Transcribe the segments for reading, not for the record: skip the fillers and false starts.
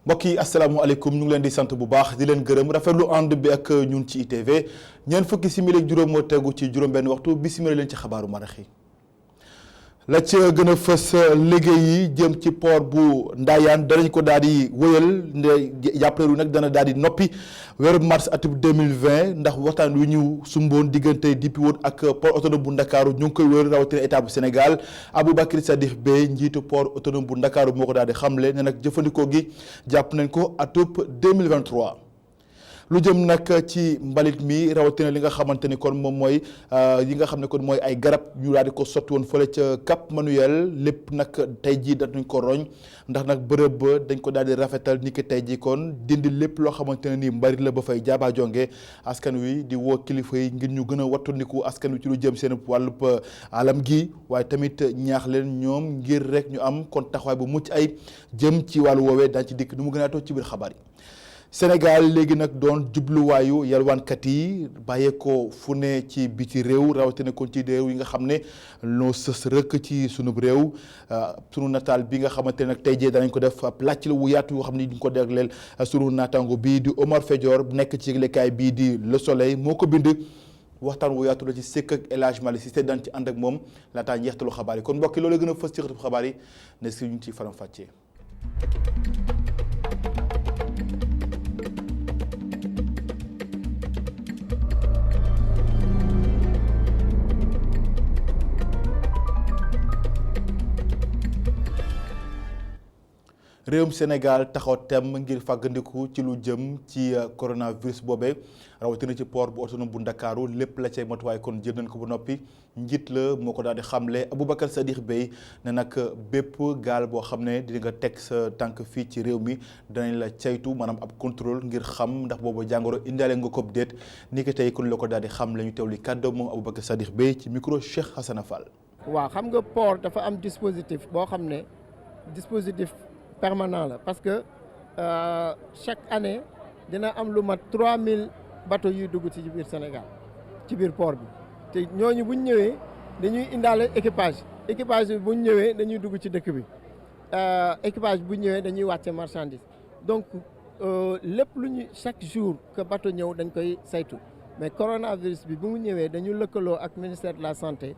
mbokk yi asalaamaaleykum ñu ngi leen di sant bu baax di leen gërëm rafetlu ànd bi ak ñun ci ITV ñeent fukki simili ak juróom moo tegu ci juróom-benn waxtu bisimila leen ci xabaaru marax yi la ca gën a fës liggéey yi jëm ci port bu Ndayane danañ ko daal di wëyal jàppaleelu nag dana daal di noppi weeru mars atum 2020 ndax waxtaan wi ñu sumboon diggante DP World ak port autonome bu Ndakaaru ñu ngi koy wër rawatina état bu Sénégal Aboubacry Sadikh Bèye njiitu port autonome bu Ndakaaru moo ko daal di xamle ne nag jëfandikoo gi jàpp nañ ko atum 2023. lu jëm nag ci mbalit mi rawatina li nga xamante ni kon moom mooy yi nga xam ne kon mooy ay garab ñu daal di ko sotti woon fële ca Cap Manuel lépp nag tey jii datuñ ko roñ ndax nag bërëb ba dañ ko daal di rafetal ni ki tey jii kon dindi lépp loo xamante ne ni mbalit la ba fay jaaba jonge askan wi di woo kilifa yi ngir ñu gën a wattandiku askan wi ci lu jëm seen wàllub alam gi waaye tamit ñaax leen ñoom ngir rek ñu am kon taxawaay bu mucc ay jëm ci wàllu woowee daañu ci dikk nu mu gën a yaatoo ci biir xabaar yi. Sénégal léegi nag doon jubluwaayu yalwaankat yi bàyyeekoo fu ne ci biti réew rawatina kon ci réew yi nga xam ne noo sës rëkk ci sunub réew sunu nataal bi nga xamante ne nag tey jii danañ ko def ab làcc la wu yaatu yoo xam ne di ko dégleel sunu naataango bii di Omar Fedior nekk ci yëglekaay bii di Le Soleil moo ko bind waxtaan wu yaatu la ci sëkk ak El Hadj Malick Cissé daan ci ànd ak moom laataa njeextalu xabaar yi kon mbokki loolu gën a fës ci xëtu xabaar yi ne si ñu ci faram fàccee. réewum Sénégal taxaw tem ngir fàggandiku ci lu jëm ci coronavirus boobee rawatina ci port bu autonome bu Ndakaaru lépp la cay matuwaay kon jël nañ ko ba noppi njiit la moo ko daal di xamle Aboubacry Sadikh Bèye ne nag bépp gaal boo xam ne di nga teg sa tànk fii ci réew mi danañ la caytu maanaam ab contrôle ngir xam ndax boobu jàngoro indaale nga ko déet ni ki tey kon la ko daal di xam la ñu teewli kàddu moom Aboubacry Sadikh Bèye ci micro Cheikh Hassana Fall. waaw xam nga port dafa am dispositif boo xam ne dispositif permanent la parce que chaque année dina am lu mat 3000 bateaux yuy dugg ci biir Sénégal ci biir port bi te ñooñu bu ñu ñëwee dañuy indaale équipage bi bu ñu ñëwee dañuy dugg ci dëkk bi équipage bu ñëwee dañuy wàcce marchandise donc lépp lu ñu chaque jour que bateau ñëw dañ koy saytu mais coronavirus bi bu mu ñëwee dañu lëkkaloo ak ministère de la santé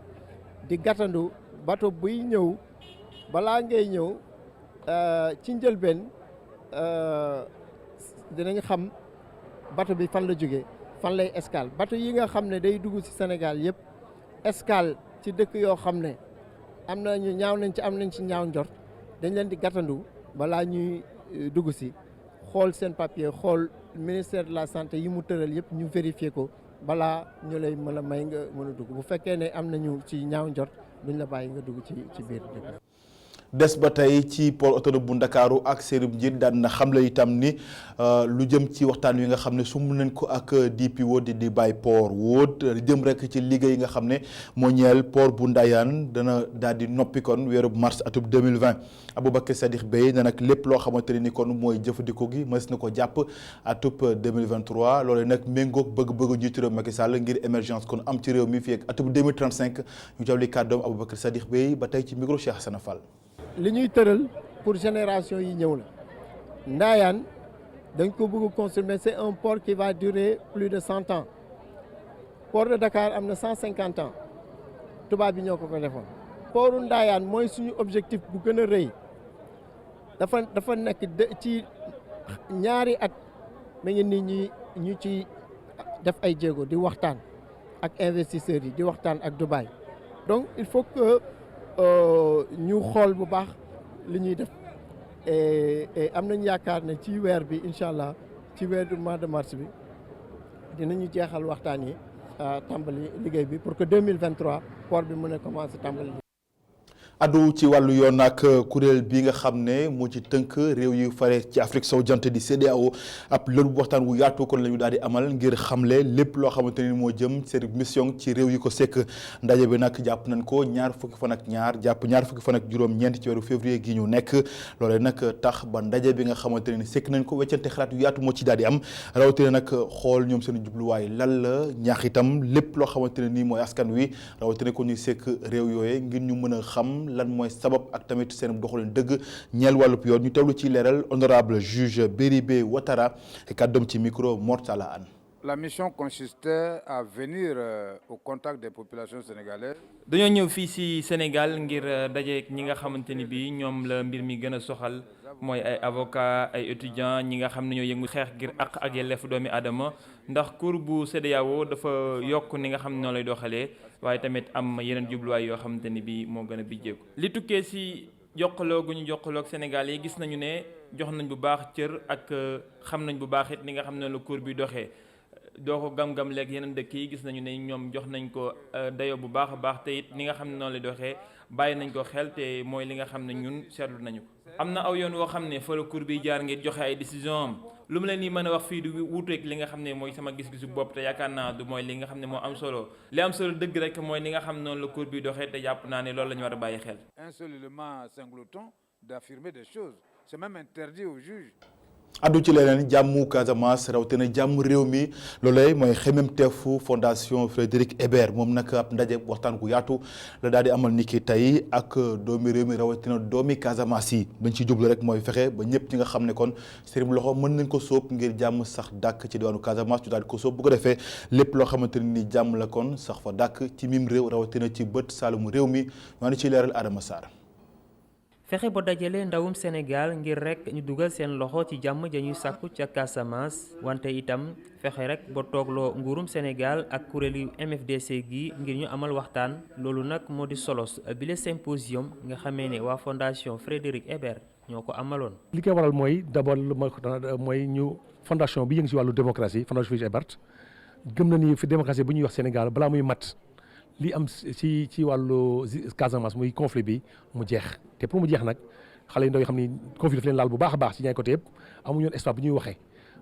di gàttandu bateau buy ñëw balaa ngay ñëw. ci njëlbeen dinañ xam bateau bi fan la jógee fan lay escale bateau yi nga xam ne day dugg ci Sénégal yëpp escale ci dëkk yoo xam ne am nañu am nañ ci ñaaw njort dañ leen di gàttandu balaa ñuy dugg ci xool seen papier xool ministère de la santé yi mu tëral yëpp ñu vérifier ko balaa ñu lay mën a may nga mën a dugg bu fekkee ne am nañu ci ñaaw njort duñ la bàyyi nga dugg ci biir dëkk. des ba tey ci port autonome bu Ndakaaru ak seenub njiit daan na xamle itam ni lu jëm ci waxtaan wi nga xam ne sumb nañ ko ak DP World di bàyyi port World jëm rek ci liggéey yi nga xam ne moo ñeel port bu Ndayane dana daal di noppi kon weeru mars atum 2020 Aboubacry Sadikh Bèye ne nag lépp loo xamante ne ni kon mooy jëfandikoo gi mës na ko jàpp atum 2023 loolu nag méngoog bëgg-bëgg njiitu réew Macky Sall ngir émergence kon am ci réew mi fii ak atum 2035 ñu jawli kàddoom Aboubacry Sadikh Bèye ba tey ci micro Cheikh Hassana Fall. li ñuy tëral pour génération yi ñëw la Ndayane dañ ko bëgg construire c'est un port qui va durer plus de 100 ans port de Dakar am na 150 ans tubaab bi ñoo ko defoon. portu Ndayane mooy suñu objectif bu gën a rëy dafa nekk ci ñaari at ma ngi nii ñu ci def ay jéego di waxtaan ak investisseurs yi di waxtaan ak Dubaï donc il faut que ñu xool bu baax li ñuy def et am nañ yaakaar ne ci weer bi incha allah ci weeru mois de mars bi dinañu jeexal waxtaan yi tàmbali liggéey bi pour que 2023 port bi mën a commencer tàmbali. addu ci wàllu yoon ak kuréel bi nga xam ne moo ci tënk réew yu fare ci Afrique sowu jant di CEDEAO ab loolu waxtaan wu yaatu kon la ñu daal di amal ngir xamle lépp loo xamante ni moo jëm seen mission ci réew yi ko sekk ndaje bi nag jàpp nañ ko ñaar fukki fan ak juróom-ñeent ci weeru février gi ñu nekk loolee nag tax ba ndaje bi nga xamante ne sekk nañ ko weccante xalaat yu yaatu moo ci daal di am rawatina nag xool ñoom seen jubluwaay lan la ñaax itam lépp loo xamante ne nii mooy askan wi rawatina ko ñuy sekk réew yooye ngir ñu mën a xam ñoom lan mooy sabab ak tamit seen doxalin dëgg ñeel wàllub yoon ñu teewlu ci leeral honorable juge Béribé Ouattara kàddoom ci micro Mortala Anne. La mission consistait à venir au contact des populations sénégalaises. dañoo ñëw fii ci Sénégal ngir dajeek ñi nga xamante ni bii ñoom la mbir mi gën a soxal mooy ay avocats ay étudiants ñi nga xam ne ñoo yëngu xeex ngir àq ak yelleefu doomi aadama ndax cour bu CEDEAO dafa yokk ni nga xam ne noonu lay doxalee waaye tamit am yeneen jubluwaay yoo xamante ni bii moo gën a bijjeeku. li tukkee ci jokkaloo gu ñu jokkaloo ak Sénégal yi gis nañu ne jox nañ bu baax cër ak xam nañ bu baax it ni nga xam ne la cour bi doxee. doo ko gam-gam leeg yeneen dëkk yi gis nañu ne ñoom jox nañ ko dayo bu baax a baax te it ni nga xam ne noonu lay doxee bàyyi nañ ko xel te mooy li nga xam ne ñun seetlu nañu ko. am na aw yoon woo xam ne fa la cour bi jaar ngir joxe ay décision am lu mu leen di mën a wax fii du wuuteeg li nga xam ne mooy sama gis-gisu bopp te yaakaar naa du mooy li nga xam ne moo am solo li am solo dëgg rek mooy li nga xam ne noonu la cour bi doxee te jàpp naa ne loolu la ñu war a bàyyi xel. Un seul élément singleton d'affirmer des choses, c'est même interdit aux juges. addu ci leneen jàmmu Casamance rawatina jàmm réew mi loolee mooy xemmeemteefu fondation Frédéric Ebert moom nag ab ndaje waxtaan gu yaatu la daal di amal niki tey ak doomi réew mi rawatina doomi Casamance yi bañ ci jublu rek mooy fexe ba ñëpp ñi nga xam ne kon seen loxo mën nañ ko sóob ngir jàmm sax dàkk ci diwaanu Casamance ñu daal di ko sóob bu ko defee lépp loo xamante ni jàmm la kon sax fa dàkk ci mim réew rawatina ci bët saalumu réew mi ñoo ci leeral Adama Sarr. fexe ba dajale ndawum Sénégal ngir rek ñu dugal seen loxo ci jàmm ja ñuy sàkku ca Casamance wante itam fexe rek ba toogloo nguurum Sénégal ak kuréelu MFDC gi ngir ñu amal waxtaan loolu nag moo di solos bile symposium nga xamee ne waa fondation Frédéric Ebert ñoo ko amaloon. li koy waral mooy d'abord mooy ñu fondation bi yëngu si wàllu démocratie fondation Frédéric Ebert gëm na ni fi démocratie bu ñuy wax Sénégal balaa muy mat li am ci wàllu Casamance muy conflit bi mu jeex te pour mu jeex nag xale yu ndaw yi xam ni conflit daf leen laal bu baax a baax ci ñaari côté yëpp amuñu woon espace bu ñuy waxee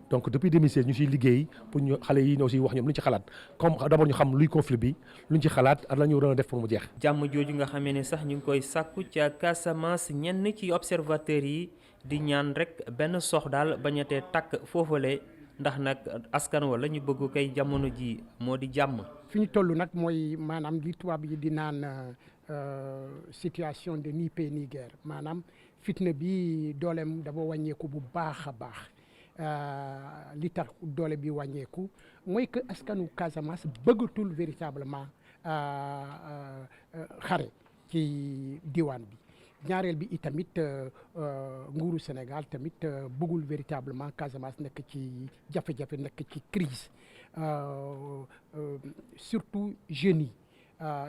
donc depuis 2016 ñu siy liggéey pour ñu xale yi ñoo siy wax ñoom lu ñu ci xalaat comme d'abord ñu xam luy conflit bi lu ñu ci xalaat ak la ñu war a def pour mu jeex. jàmm jooju nga xamee ne sax ñu ngi koy sàkku ca Casamance ñenn ci observateurs yi di ñaan rek benn sox daal bañatee takk foofale ndax nag askan wala ñu bëgg kay jamono ji moo di jàmm. fi ñu toll nag mooy maanaam li tubaab yi di naan situation de ni paix ni guerre maanaam fitna bi dooleem dafa wàññeeku bu baax a baax li tax doole bi wàññeeku mooy que askanu Casamance bëggatul véritablement xare ci diwaan bi. ñaareel bi itamit nguuru Sénégal tamit bëggul véritablement Casamance nekk ci jafe-jafe nekk ci crise surtout jeunes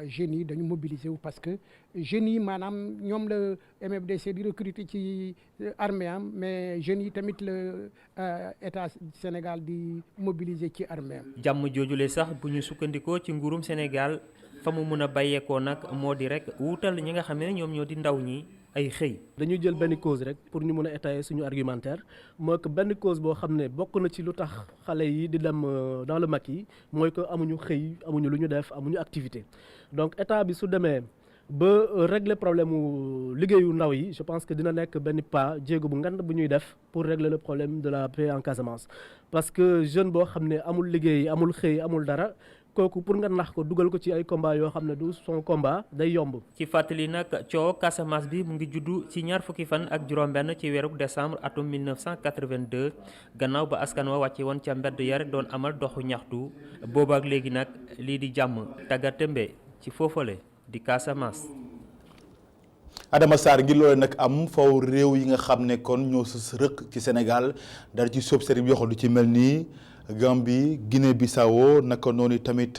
yi dañu mobiliser wu parce que jeunes yi maanaam ñoom la MFDC di recruter ci armée am mais jeunes yi tamit la état Sénégal di mobiliser ci armée am. jàmm joojule sax bu ñu sukkandikoo ci nguurum Sénégal fa mu mën a bàyyeekoo nag moo di rek wuutal ñi nga xam ne ñoom ñoo di ndaw ñi ay xëy. dañuy jël benn cause rek pour ñu mën a étayer suñu argumentaire mooy que benn cause boo xam ne bokk na ci lu tax xale yi di dem dans le Maquis mooy que amuñu xëy amuñu lu ñu def amuñu activité donc état bi su demee ba régler problème mu liggéeyu ndaw yi je pense que dina nekk benn pas jéego bu ngand bu ñuy def pour régler le problème de la paix en Casamance parce que jeune boo xam ne amul liggéey amul xëy amul dara. kooku pour nga nax ko dugal ko ci ay combat yoo xam ne du son combat day yomb. ci fàttali nag coow Casamance bi mu ngi juddu ci ñaar fukki fan ak juróom-benn ci weeru décembre atum 1982 gannaaw ba askan wa wàcce woon ca mbedd ya rek doon amal doxu ñaxtu boobaak léegi nag lii di jàmm tàggatémbe ci foofale di Casamance. Adama Sarr ngir loolu nag am faw réew yi nga xam ne kon ñoo sës rëkk ci Sénégal dara ci sóob sëriñ yoxo du ci mel nii. Gambie Guinée Bissau naka noonu tamit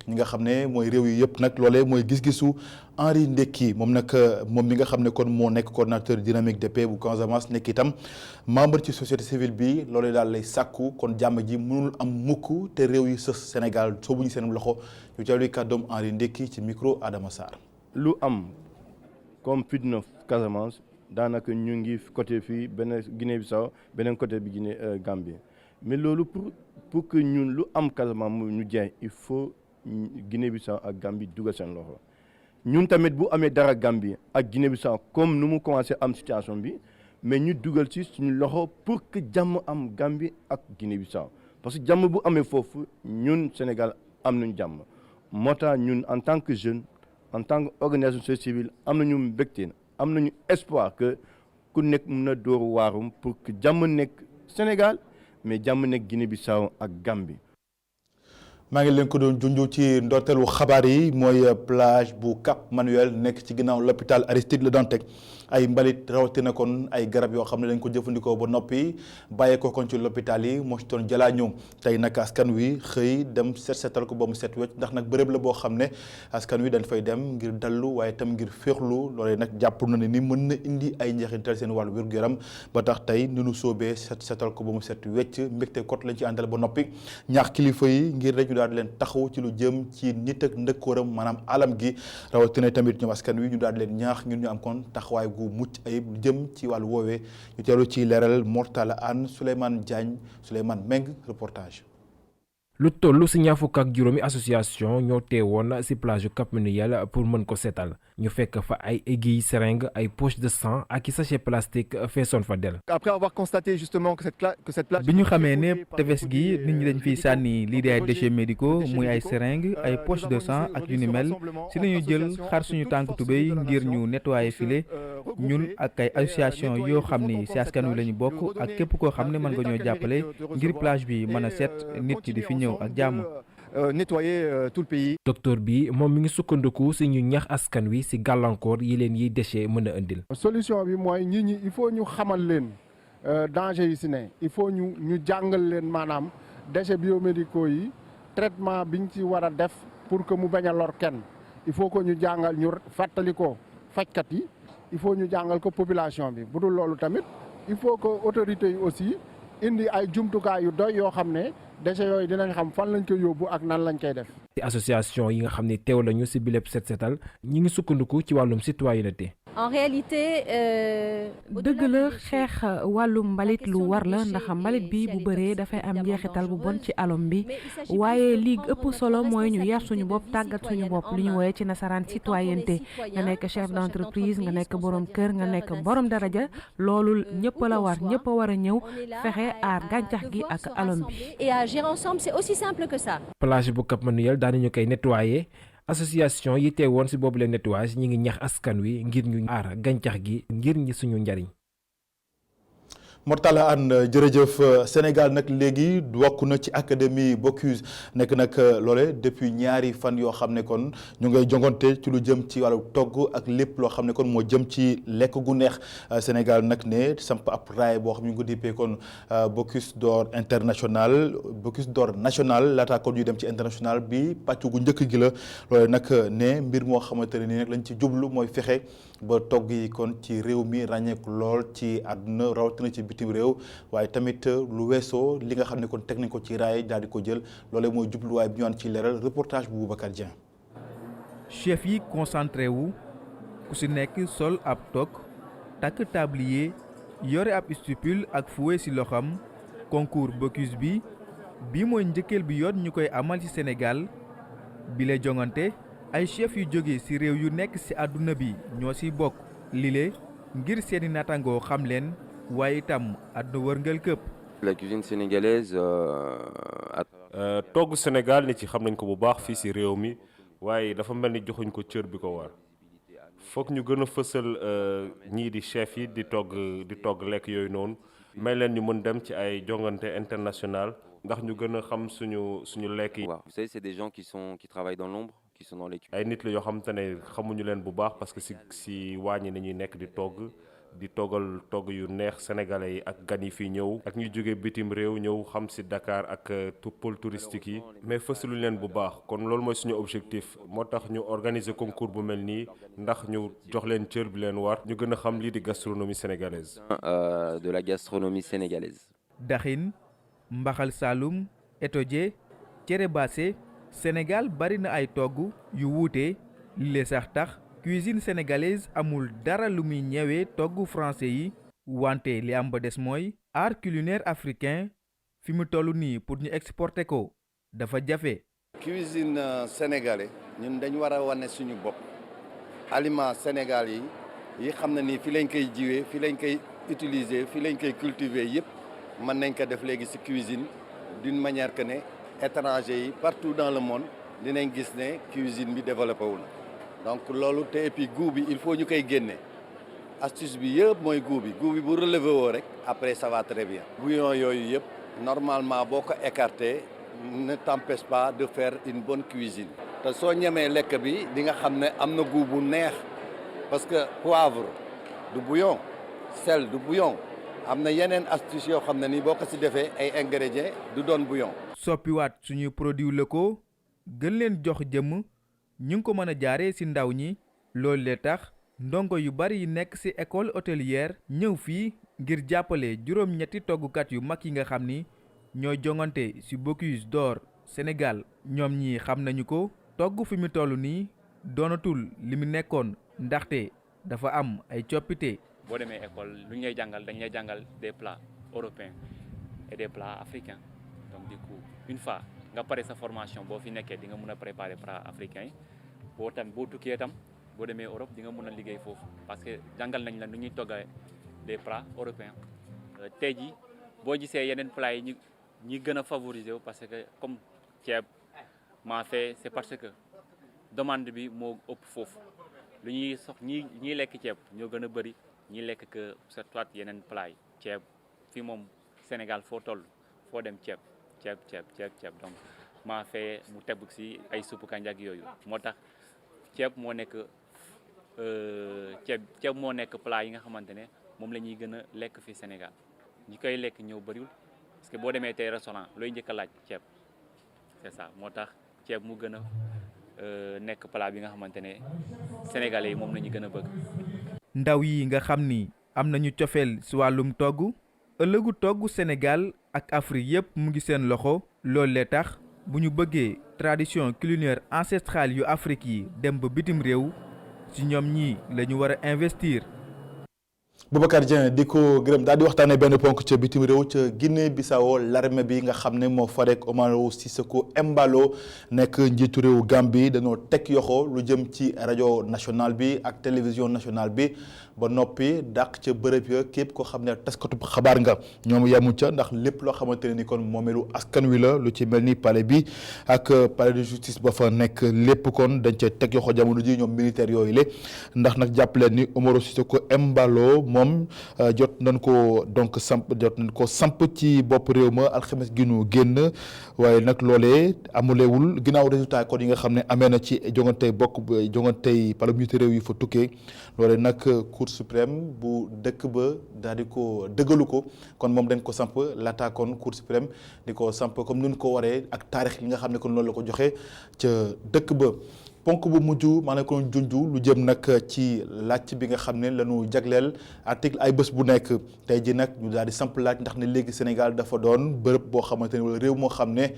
ñi nga xam ne mooy réew yi yëpp nag loolee mooy gis-gisu Henri Ndeki moom nag moom mi nga xam ne kon moo nekk coordonnateur dynamique de paix bu Casamance nekk itam membre ci société civile bi loolee daal lay sàkku kon jàmm ji mënul am mukk te réew yi sës Sénégal soobu ñu seen loxo ñu teewlu kàddoom Henri Ndeki ci micro Adama Sarr. lu am comme fitna Casamance daanaka ñu ngi côté fii benn Guinée Bissau beneen côté bi Guinée Gambie mais loolu pour que ñun lu am Casamance ñu jeex il faut Guinée Bissau ak Gambie dugal seen loxo ñun tamit bu amee dara Gambie ak Guinée Bissau comme nu mu commencé am situation bi mais ñu dugal ci suñu loxo pour que jàmm am Gambie ak Guinée Bissau parce que jàmm bu amee foofu ñun Sénégal am nañu jàmm moo tax ñun en tant que jeune en tant qu'organisation société civile am nañu mbégte am nañu espoir que ku nekk mën na door waarum pour que jàmm nekk Sénégal mais jàmm nekk Guinée-Bissau ak Gambie. maa ngi leen ko doon junj ci ndorteelu xabaar yi mooy plage bu Cap Manuel nekk ci ginnaaw l'hôpital Aristide Le Dantec ay mbalit rawatina kon ay garab yoo xam ne dañ ko jëfandikoo ba noppi bàyyee ko kon ci l'hôpital yi moo ci doon jalaa ñëw tey nag askan wi xëy dem setal ko ba mu set wecc ndax nag bërëb la boo xam ne askan wi dañ fay dem ngir dallu waaye tam ngir féexlu loolee nag jàpp na ne ni mën na indi ay njeexintal seen wàllu wér-gu-yaram ba tax tey ni nu soobee setal ko ba mu set wecc mbégte kot lañ ci àndal ba noppi ñaax kilifa yi ngir rek ñu daal di leen taxaw ci lu jëm ci nit ak ndëkkooram maanaam alam gi rawatina tamit ñoom askan wi ñu daal di leen ñaax ngir ñu am kon taxawaay gu mucc ayib jëm ci wàllu woowee ñu teelu ci leeral Mortala Anne Souleymane Diagne Souleymane Meng reportage. lu toll si ñaar fukk ak juróomi association ñoo teewoon si plage Cap Manuel pour mën ko seetal ñu fekk fa ay aiguilles seringue ay poches de sang ak i sachet plastique feesoon fa del. Après avoir constaté justement que cette plage. bi ñu xamee ne tefes gi nit ñi dañ fiy sànni lii di ay déchets médicaux muy ay seringue ay poches de sang ak yu ni mel si lañu jël xar suñu tànk tubéy ngir ñu nettoyer file ñun ak ay association yoo xam ni si askan wi la ñu bokk ak képp koo xam ne mën nga ñoo jàppale ngir plage bi mën a set nit ñi di fi ñëw ak jàmm. Nettoyer tout le pays. docteur bi moom mi ngi sukkandiku si ñu ñax askan wi si gàllankoor yi leen yiy déchets mën a indil. solution bi mooy nit ñi il faut ñu xamal leen danger yi si ne il faut ñu jàngal leen maanaam déchets biomédicaux yi traitement biñ ci war a def pour que mu bañ a lor kenn il faut que ñu jàngal ñu fàttali ko fajkat yi il faut ñu jàngal ko population bi bu dul loolu tamit il faut que autorités yi aussi indi ay jumtukaay yu doy yoo xam ne déchets yooyu dinañ xam fan lañ koy yóbbu ak nan lañ koy def. ci association yi nga xam ne teew lañu si bileb set setal ñi ngi sukkandiku ci wàllum citoyenneté. en réalité. dëgg la xeex wàllum mbalit lu war la ndax mbalit bi bu bëree dafay am njeexital bu bon ci alom bi waaye li ëpp solo mooy ñu yar suñu bopp tàggat suñu bopp li ñu woowee ci nasaraan citoyenneté nga nekk chef d'entreprise nga nekk borom kër nga nekk borom daraja loolu ñëpp la war ñëpp a war a ñëw fexe aar gàncax gi ak alom bi. et agir ensemble c'est aussi simple que ça. plage bu Cap Manuel daanañu koy nettoyer. association yi teewoon ci boobu leen nettoyage ñi ngi ñax askan wi ngir ñu aar gàncax gi ngir ñi suñu njariñ. Mortala Anne jërëjëf Sénégal nag léegi bokk na ci académie Bocuse nekk nag loole depuis ñaari fan yoo xam ne kon ñu ngay jongante ci lu jëm ci wàllu togg ak lépp loo xam ne kon moo jëm ci lekk gu neex Sénégal nag ne samp ab raay boo xam ne ñu ngi ko dippee kon Bocuse d'or international Bocuse d'or national laata kon ñu dem ci international bi pàcc gu njëkk gi la loole nag ne mbir moo xamante ne nii nag lañ ci jublu mooy fexe ba togg yi kon ci réew mi ràññeeku lool ci àdduna rawatina ci bitim réew waaye tamit lu weesoo li nga xam ne kon teg nañ ko ci raay daal di ko jël loolee mooy jubluwaay bi ñu waan ci leeral reportage bu Boubacar Dieng. chef yi concentré wu ku si nekk sol ab toog takk tablier yore ab stupule ak fouet si loxam concours Bocuse bi mooy njëkkeel bi yoon ñu koy amal ci Sénégal bi lay jongante ay chef yu jóge ci réew yu nekk ci àdduna bi ñoo ci bokk lile ngir seeni nattangoo xam leen waaye itam àdduna wërngal këpp. la cuisine sénégalaise. togg Sénégal nit ci xam nañ ko bu baax fii ci réew mi waaye dafa mel ni joxuñ ko cër bi ko war foog ñu gën a fësal ñii di chef yi di togg lekk yooyu noonu may leen ñu mën dem ci ay jongante international ndax ñu gën a xam suñu lekk yi. waaw vous savez c'est des gens qui travaillent dans l'ombre. ay nit la yoo xam te ne xamuñu leen bu baax parce que si wàññi nañuy nekk di toggal togg yu neex sénégalais yi ak gan yi fii ñëw ak ñu jóge bitim réew ñëw xam si Dakar ak pôle touristique yi mais fësaluñu leen bu baax kon loolu mooy suñu objectif moo tax ñu organiser concours bu mel nii ndax ñu jox leen cër bi leen war ñu gën a xam lii di gastronomie sénégalaise. de la gastronomie sénégalaise. daxin mbaxal Saloum etoje cere baase Sénégal bari na ay togg yu wuute li sax tax cuisine sénégalaise amul dara lu muy ñëwee togg français yi wante li am ba des mooy art culinaire africain fi mu toll nii pour ñu exporter ko dafa jafe. cuisine sénégalais ñun dañ war a wane suñu bopp aliment Sénégal yi xam na ni fi lañ koy jiwee fi lañ koy utiliser fi lañ koy cultiver yëpp mën nañ ko def léegi ci cuisine d'une manière que ne étrangers yi partout dans le monde dinañ gis ne cuisine bi développé wu na donc loolu te et puis goût bi il faut ñu koy génne astuce bi yëpp mooy goût bi bu relevé woo rek après ça va très bien. bouillon yooyu yëpp normalement boo ko écarté ne t'empêche pas de faire une bonne cuisine. te soo ñemee lekk bi di nga xam ne am na goût bu neex parce que poivre du bouillon sel du bouillon am na yeneen astuce yoo xam ne ni boo ko si defee ay ingrédients du doon bouillon. soppiwaat suñuy produits locaux gën leen jox jëmm ñu ngi ko mën a jaaree ci ndaw ñi loolu lee tax ndongo yu bari yi nekk ci école hôtelière ñëw fii ngir jàppale juróom-ñetti toggukat yu mag yi nga xam ni ñooy jongante ci Bocuse d'Or Sénégal. ñoom ñi xam nañu ko togg fi mu toll nii doonatul li mu nekkoon ndaxte dafa am ay coppite. boo demee école lu ñu lay jàngal dañ lay jàngal des plats européens et des plats africains donc du coup une fois nga pare sa formation boo fi nekkee di nga mën a préparer plats africains yi boo tukkee tam boo demee Europe di nga mën a liggéey foofu parce que jàngal nañ la nu ñuy toggee des plats européens. tey jii boo gisee yeneen plats yi ñi gën a favoriser wu parce que comme ceeb maafe c'est parce que demande bi moo ëpp foofu lu ñuy ñiy lekk ceeb ñoo gën a bëri ñi lekk que soit yeneen plat yi ceeb fii moom Sénégal foo toll foo dem ceeb donc maa fee mu tebb si ay suppu kànja ak yooyu moo tax ceeb moo nekk ceeb moo nekk plat yi nga xamante ne moom la ñuy gën a lekk fii Sénégal ñi koy lekk ñëw bëriwul parce que boo demee tey restaurant looy njëkk a laaj ceeb c'est ça moo tax ceeb mu gën a nekk plat bi nga xamante ne sénégalais yi moom la ñu gën a bëgg. ndaw yi nga xam ni am nañu cofeel ci wàllum togg ëllëgu togg Sénégal ak Afrique yépp mu ngi seen loxo loolu lee tax bu ñu bëggee tradition culinaire ancestrale yu Afrique yi dem ba bitim réew ci ñoom ñii la ñu war a investir. Boubacar Dieng di ko gërëm daal di waxtaanee benn ponk ca bitim réew ca Guinée Bissau l'armée bi nga xam ne moo farek Umaro Sissoco Embalo nekk njiitu réew Gambie dañoo teg yoxo lu jëm ci rajo nationale bi ak télévision nationale bi ba noppi dàq ca bërëb ya képp koo xam ne taskatu xabaar nga ñoom yemu ca ndax lépp loo xamante ne ni kon moomeelu askan wi la lu ci mel ni palais bi ak palais de justice ba fa nekk lépp kon dañ cee teg yoxo jamono ji ñoom militaires yooyu le ndax nag jàpp leen ni Umaro Sissoco Embalo moom jot nañ ko samp ci bopp réew ma alxames gi ñu génn waaye nag loolee amulewul ginnaaw résultat kon yi nga xam ne amee na ci jongantey parlementaire réew yi fa tukkee loolee nag cour suprême bu dëkk ba daal di ko dëggalu ko kon moom dañ ko samp laata kon cour suprême di ko samp comme nun ko waree ak taarix yi nga xam ne kon loolu la ko joxe ca dëkk ba. ponk bu mujj maanaam ko junj lu jëm nag ci laaj bi nga xam ne lañu jagleel article ay bés bu nekk tey ji nag ñu daal di samp laaj ndax ne léegi Sénégal dafa doon bërëb boo xamante ne wala réew moo xam ne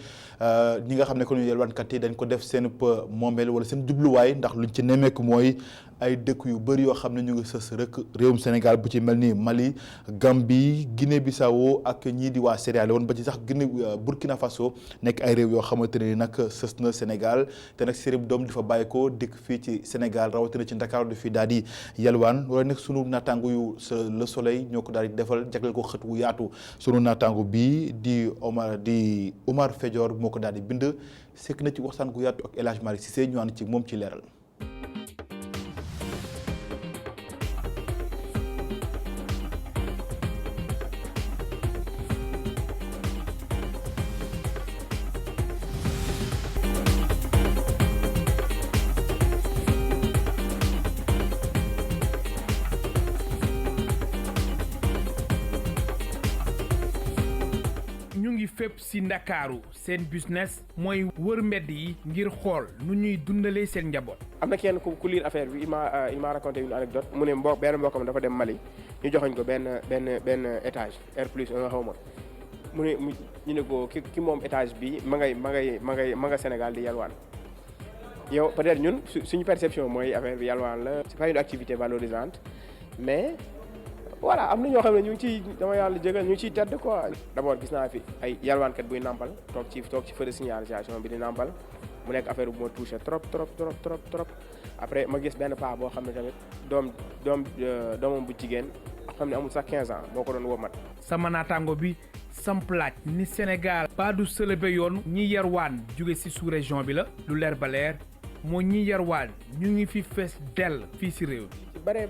ñi nga xam ne ko ñu yelwaankat yi dañ ko def seen moomeel wala seen jubluwaay ndax luñ ci nemmeeku mooy ay dëkk yu bëri yoo xam ne ñu ngi sës rek réewum Sénégal bu ci mel ni Mali Gambie Guinée Bissau ak ñii di waa Sierra Leone ba ci sax Guinée Burkina Faso nekk ay réew yoo xamante ne nag sës na Sénégal te nag seen doom di fa bàyyi ko dikk fii ci Sénégal rawatina ci Ndakaaru di fi daal di yelwaan loolu nag sunu naataango yu Le Soleil ñoo ko daal di defal jagleel ko xët wu yaatu sunu naataango bii di Omar Fedior moo ko daal di bind sekk na ci waxtaan gu yaatu ak El Hadj Malick Cissé ñu ànd ci moom ci leeral. fépp ci Ndakaaru seen business mooy wër mbedd yi ngir xool nu ñuy dundalee seen njaboot. am na kenn ku lire affaire bi il m'a raconté une anecdote mu ne benn mbokkam dafa dem Mali ñu joxoñ ko benn étage R+1 xaw ma mu ne ñu ne ko ki moom étage bi ma nga Sénégal di yalwaan yow peut-être ñun suñu perception mooy affaire bi yalwaan la c'est pas une activité valorisante mais voilà am na ñoo xam ne ñu ngi ciy dama yàlla jégal ñu ngi ciy tedd quoi. d'abord gis naa fi ay yalwaankat buy nàmpal toog ci feu de signalisation bi di nàmpal mu nekk affaire bu ma touché trop après ma gis benn paa boo xam ne tamit doomam bu jigéen xam ne amul sax 15 ans moo ko doon womat. sama naataango bi samplaaj ni Sénégal pas du sëlëbe yoon ñi yarwaan jóge ci sous-région bi la lu leer ba leer moo ñi yarwaan ñu ngi fi fees dell fii si réew bi. ci bare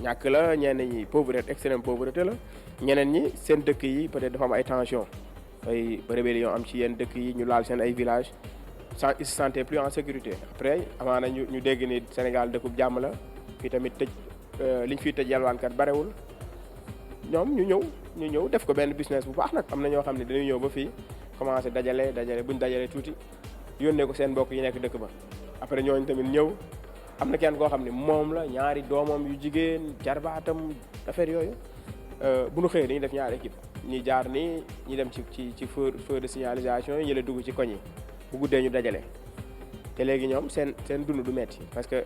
ñàkk la ñenn ñi pauvreté extrême pauvreté la ñeneen ñi seen dëkk yi peut-être dafa am ay tension ay rébellion am ci yenn dëkk yi ñu laal seen ay village sans ils se sentaient plus en sécurité après amaana ñu dégg ni Sénégal dëkkub jàmm la fii tamit tëj liñ fiy tëj yalwaankat barewul ñoom ñu ñëw def ko benn business bu baax nag am na ñoo xam ne dañuy ñëw ba fii commencé dajale buñ dajale tuuti yónnee ko seen mbokk yi nekk dëkk ba après ñooñu tamit ñëw am na kenn koo xam ne moom la ñaari doomam yu jigéen jarbaatam affaire yooyu bu ñu xëyee dañuy def ñaari équipe ñi jaar nii ñi dem ci feu de signalisation yi ñu la dugg ci koñ yi bu guddee ñu dajale te léegi ñoom seen dund du metti parce que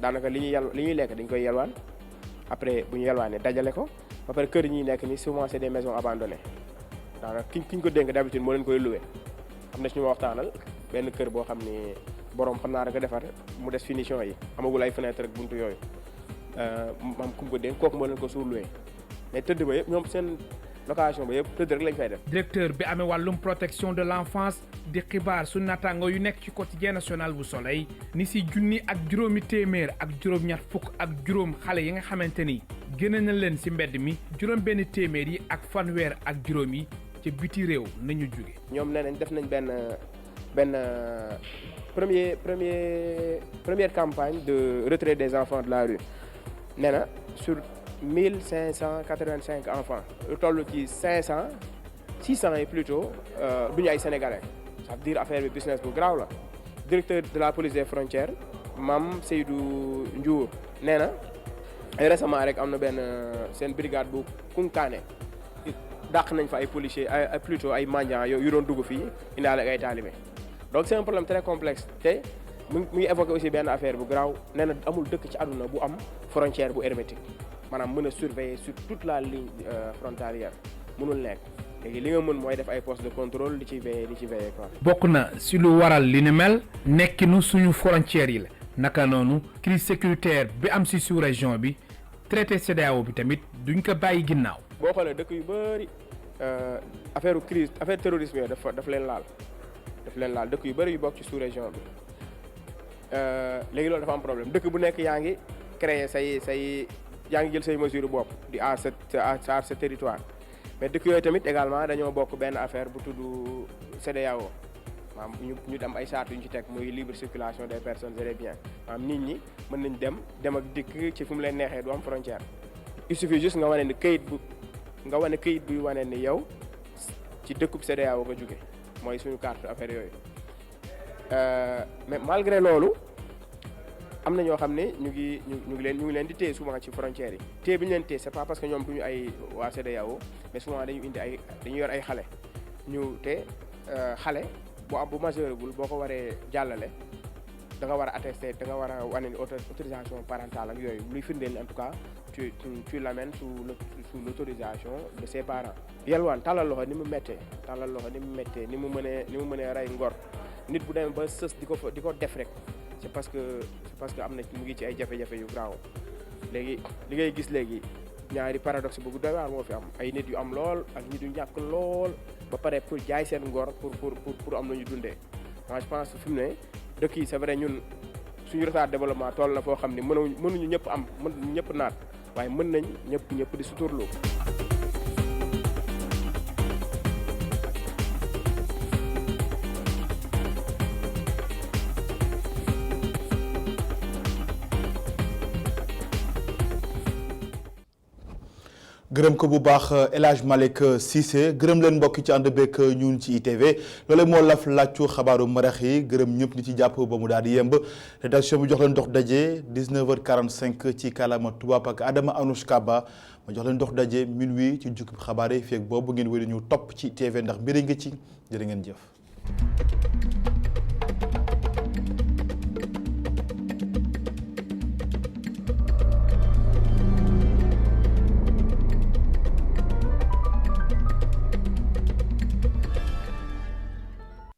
daanaka li ñuy lekk dañ koy yelwaan après bu ñu yelwaanee dajale ko ba pare kër ñi nekk ni souvent c'est des maisons abandonnées daanaka kiñ ko dénk d'habitude moo leen koy loué am na ci ñu ma waxtaanal benn kër boo xam ni borom xam naa da ko defar mu des finition yi amagul ay fenêtre ak buntu yooyu maam ku ko dénk kooku moo leen ko suur-loué mais tëdd ba yëpp ñoom seen location ba yëpp tëdd rek lañ fay def. directeur bi amee wàllum protection de l'enfance di xibaar su naataango yu nekk ci quotidien national bu Soleil ni si junni ak juróomi téeméer ak juróom-ñaar fukk ak juróom xale yi nga xamante ni génne na leen si mbedd mi juróom benn téeméer yi ak fanweer ak juróom yi ci biti réew nañu jóge. ñoom nee nañ def nañ benn première campagne de retrait des enfants de la rue nee na sur 1585 enfants lu toll ci 600 yi plutôt du ñu ay sénégalais ça veut dire affaire bi business bu graaw la directeur de la police des frontières Mame Seydou Ndiour nee na récemment rek am na benn seen brigade bu Kounkané dàq nañ fa ay policiers ay plutôt ay mendiants yu doon dugg fii indaale ak ay talibé donc c'est un problème très complexe te mu ngi évoqué aussi benn affaire bu graaw nee na amul dëkk ci àdduna bu am frontière bu hermétique maanaam mën a surveiller sur toute la ligne frontalière mënul nekk léegi li nga mën mooy def ay poste de contrôle di ci veiller quoi. bokk na si lu waral li ni mel nekkinu suñu frontières yi la naka noonu crise sécuritaire bi am si sous-région bi traité CEDEAO bi tamit duñ ko bàyyi ginnaaw. boo xoolee dëkk yu bëri affaire terrorisme yooyu daf leen laal dëkk yu bëri yu bokk ci sous-région bi léegi loolu dafa am problème dëkk bu nekk yaa ngi créer yaa ngi jël say mesures bopp di aar sa territoire mais dëkk yooyu tamit également dañoo bokk benn affaire bu tudd CEDEAO maanaam ñu dem ay charte yu ñu ci teg muy libre circulation des personnes et des biens maanaam nit ñi mën nañ dem ak dikk ci fu mu leen neexee du am frontière il suffit juste nga wane ni këyit buy wane ni yow ci dëkkub CEDEAO nga jóge mooy suñu carte affaire yooyu mais malgré loolu am na ñoo xam ne ñu ngi leen di téye souvent ci frontières yi téye bi ñu leen téye c'est pas parce que ñoom duñu ay waa CEDEAO mais souvent dañu yor ay xale ñu te xale bu majeuragul boo ko waree jàllale da nga war a attester da nga war a wane ni autorisation parentale ak yooyu luy firndeel en tout cas tu l'amènes sous l'autorisation de ses parents. yalwaan tàllal loxo ni mu méttee ni mu mënee rey ngor nit bu demee ba sës di ko def rek c'est parce que am na mu ngi ci ay jafe-jafe yu graaw léegi li ngay gis léegi ñaari paradoxe bu doy waar moo fi am ay nit yu am lool ak nit yu ñàkk lool ba pare pour jaay seen ngor pour am na ñu dundee moi je pense fi mu ne dëkk yi c'est vrai ñun suñu retard développement toll na foo xam ne mënuñu ñëpp am mënuñu ñëpp naat waaye mën nañ ñëpp di suturloo. gërëm ko bu baax El Hadj Malick Cissé gërëm leen mbokki ci ànd beeg ñun ci ITV loolu moo laf làccu xabaaru marax yi gërëm ñëpp ñi ci jàpp ba mu daal di yemb rédaction bi jox leen dox daje 19h45 ci kàllaama tubaab ak Adama Anouchka Ba ma jox leen dox daje minuit ci jukki xabaar yi feeg boobu ngeen wéy ñu topp ci ITV ndax mbiri nga ci jërë ngeen jëf.